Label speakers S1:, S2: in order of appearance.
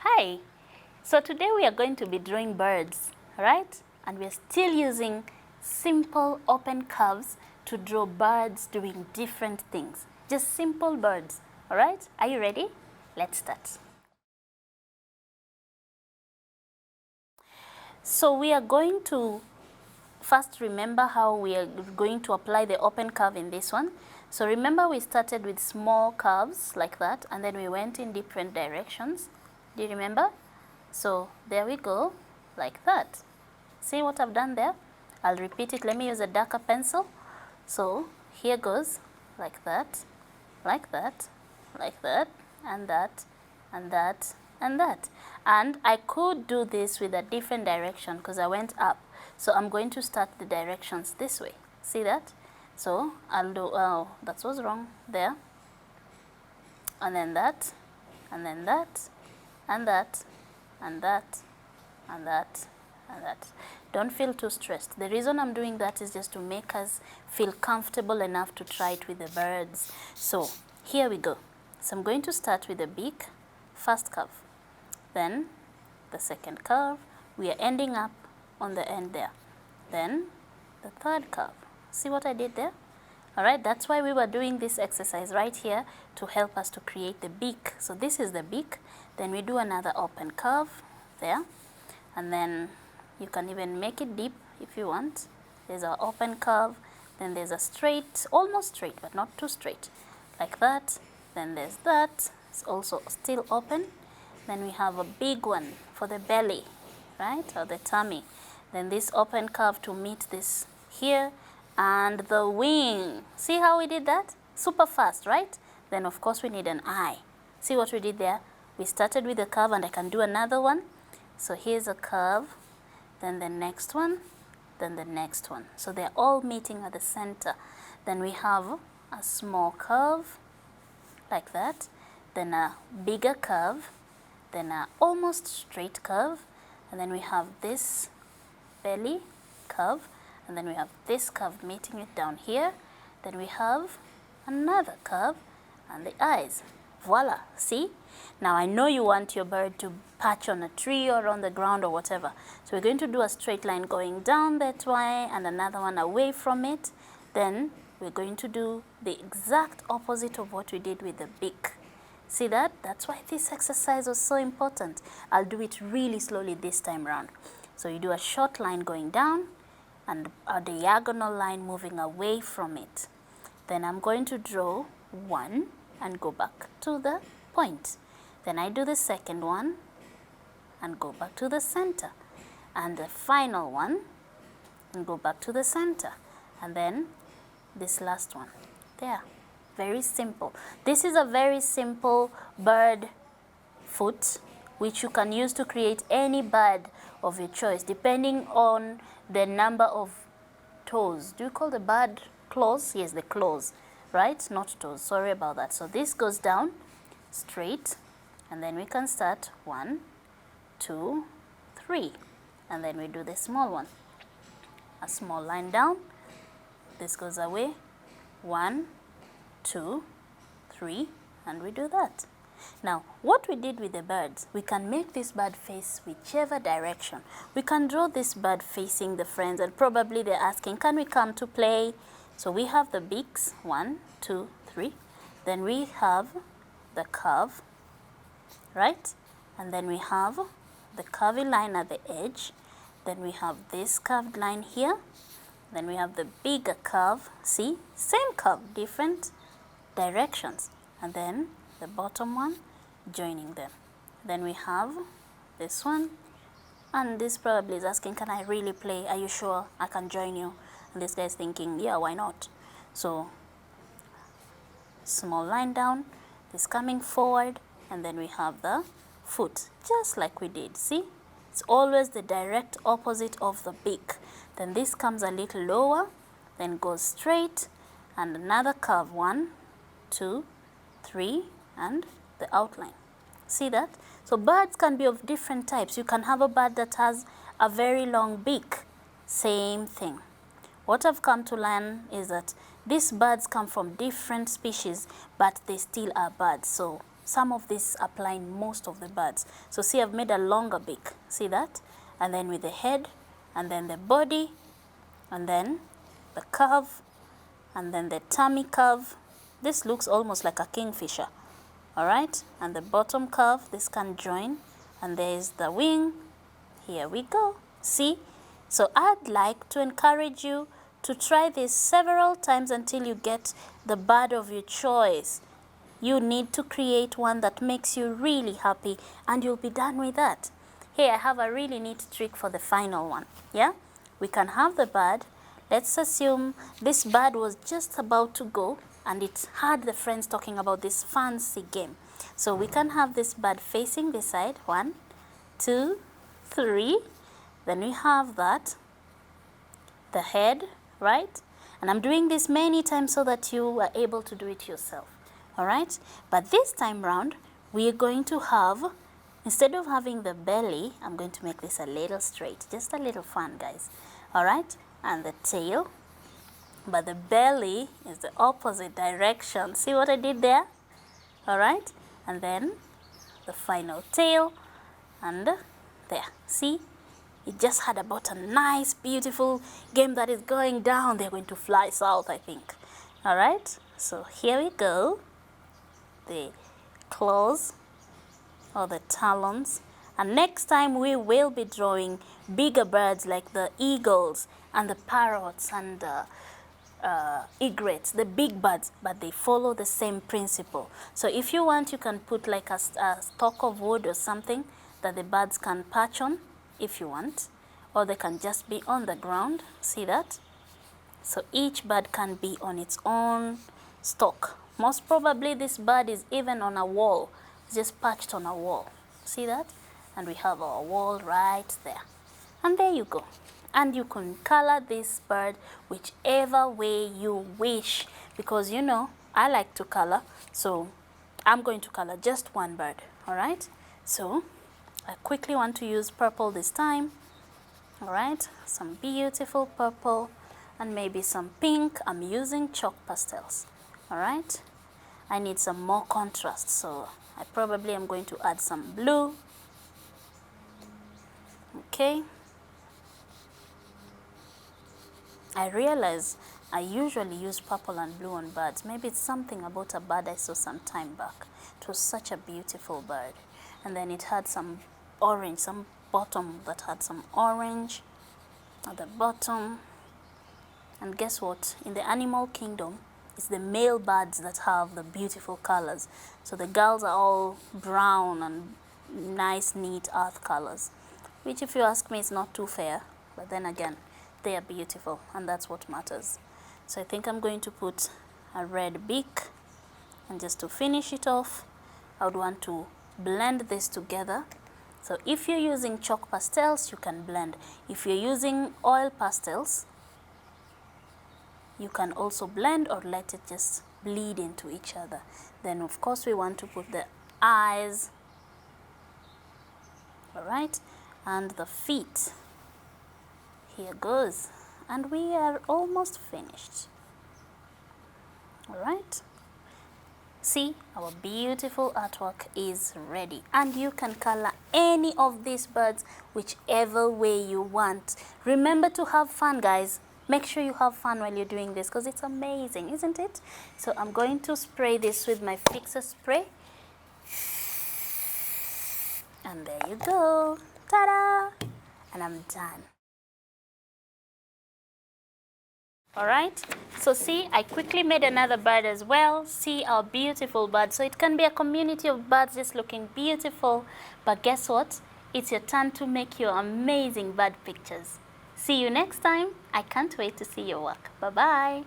S1: Hi! So today we are going to be drawing birds, right? And we are still using simple open curves to draw birds doing different things. Just simple birds, all right? Are you ready? Let's start. So we are going to first remember how we are going to apply the open curve in this one. So remember we started with small curves like that, and then we went in different directions. Do you remember? So there we go, like that. See what I've done there? I'll repeat it. Let me use a darker pencil. So here goes, like that, like that, like that, and that, and that, and that. And I could do this with a different direction because I went up. So I'm going to start the directions this way. See that? So I'll do, oh, that was wrong there. And then that, and then that, and that, and that, and that, and that. Don't feel too stressed. The reason I'm doing that is just to make us feel comfortable enough to try it with the birds. So here we go. So I'm going to start with the beak, first curve. Then the second curve, we are ending up on the end there. Then the third curve. See what I did there? All right, that's why we were doing this exercise right here to help us to create the beak. So this is the beak. Then we do another open curve there. And then you can even make it deep if you want. There's an open curve. Then there's a straight, almost straight, but not too straight, like that. Then there's that. It's also still open. Then we have a big one for the belly, right, or the tummy. Then this open curve to meet this here, and the wing. See how we did that? Super fast, right? Then of course we need an eye. See what we did there? We started with a curve, and I can do another one. So here's a curve, then the next one, then the next one. So they're all meeting at the center. Then we have a small curve, like that, then a bigger curve, then a almost straight curve, and then we have this belly curve, and then we have this curve meeting it down here. Then we have another curve and the eyes. Voila, see? Now I know you want your bird to perch on a tree or on the ground or whatever. So we're going to do a straight line going down that way and another one away from it. Then we're going to do the exact opposite of what we did with the beak. See that? That's why this exercise was so important. I'll do it really slowly this time around. So you do a short line going down and a diagonal line moving away from it. Then I'm going to draw one and go back to the point. Then I do the second one and go back to the center. And the final one and go back to the center. And then this last one there. Very simple. This is a very simple bird foot which you can use to create any bird of your choice depending on the number of toes. Do you call the bird claws? Yes, the claws, right? Not toes. Sorry about that. So this goes down straight, and then we can start 1, 2, 3, and then we do the small one. A small line down. This goes away. 1, 2, 3, and we do that. Now, what we did with the birds, we can make this bird face whichever direction. We can draw this bird facing the friends, and probably they're asking, can we come to play? So we have the beaks, 1, 2, 3. Then we have the curve, right? And then we have the curvy line at the edge. Then we have this curved line here. Then we have the bigger curve. See? Same curve, different directions. And then the bottom one joining them. Then we have this one, and this probably is asking, can I really play? Are you sure I can join you? And this guy is thinking, yeah, why not? So small line down, this coming forward, and then we have the foot, just like we did. See, it's always the direct opposite of the beak. Then this comes a little lower, then goes straight, and another curve, 1, 2, 3, and the outline. See that? So birds can be of different types. You can have a bird that has a very long beak. Same thing. What I've come to learn is that these birds come from different species, but they still are birds. So some of this apply in most of the birds. So see, I've made a longer beak, see that? And then with the head, and then the body, and then the curve, and then the tummy curve. This looks almost like a kingfisher, all right? And the bottom curve, this can join, and there's the wing. Here we go, see? So I'd like to encourage you to try this several times until you get the bird of your choice. You need to create one that makes you really happy, and you'll be done with that. Here I have a really neat trick for the final one. Yeah, we can have the bird. Let's assume this bird was just about to go and it heard the friends talking about this fancy game. So we can have this bird facing this side. 1, 2, 3. Then we have that, the head, right? And I'm doing this many times so that you are able to do it yourself. All right, but this time round we are going to have, instead of having the belly, I'm going to make this a little straight, just a little fun, guys. All right, and the tail, but the belly is the opposite direction. See what I did there? All right, and then the final tail, and there, see? It just had about a nice, beautiful game that is going down. They're going to fly south, I think. All right, so here we go. The claws or the talons, and next time we will be drawing bigger birds like the eagles and the parrots and the egrets, the big birds, but they follow the same principle. So if you want, you can put like a stalk of wood or something that the birds can perch on if you want, or they can just be on the ground. See that? So each bird can be on its own stalk. Most probably this bird is even on a wall, it's just perched on a wall. See that? And we have our wall right there. And there you go. And you can color this bird whichever way you wish, because you know, I like to color, so I'm going to color just one bird, all right? So I quickly want to use purple this time, all right? Some beautiful purple and maybe some pink. I'm using chalk pastels. All right, I need some more contrast, so I probably am going to add some blue. Okay, I realize I usually use purple and blue on birds. Maybe it's something about a bird I saw some time back. It was such a beautiful bird, and then it had some orange, some bottom that had some orange at the bottom. And guess what? In the animal kingdom, it's the male birds that have the beautiful colors. So the girls are all brown and nice, neat earth colors, which if you ask me is not too fair, but then again, they are beautiful and that's what matters. So I think I'm going to put a red beak, and just to finish it off, I would want to blend this together. So if you're using chalk pastels, you can blend. If you're using oil pastels, you can also blend or let it just bleed into each other. Then of course we want to put the eyes, all right, and the feet. Here goes, and we are almost finished. All right, see, our beautiful artwork is ready, and you can color any of these birds whichever way you want. Remember to have fun, guys. Make sure you have fun while you're doing this, because it's amazing, isn't it? So I'm going to spray this with my fixer spray. And there you go. Ta-da! And I'm done. All right, so see, I quickly made another bird as well. See our beautiful bird. So it can be a community of birds just looking beautiful. But guess what? It's your turn to make your amazing bird pictures. See you next time. I can't wait to see your work. Bye-bye.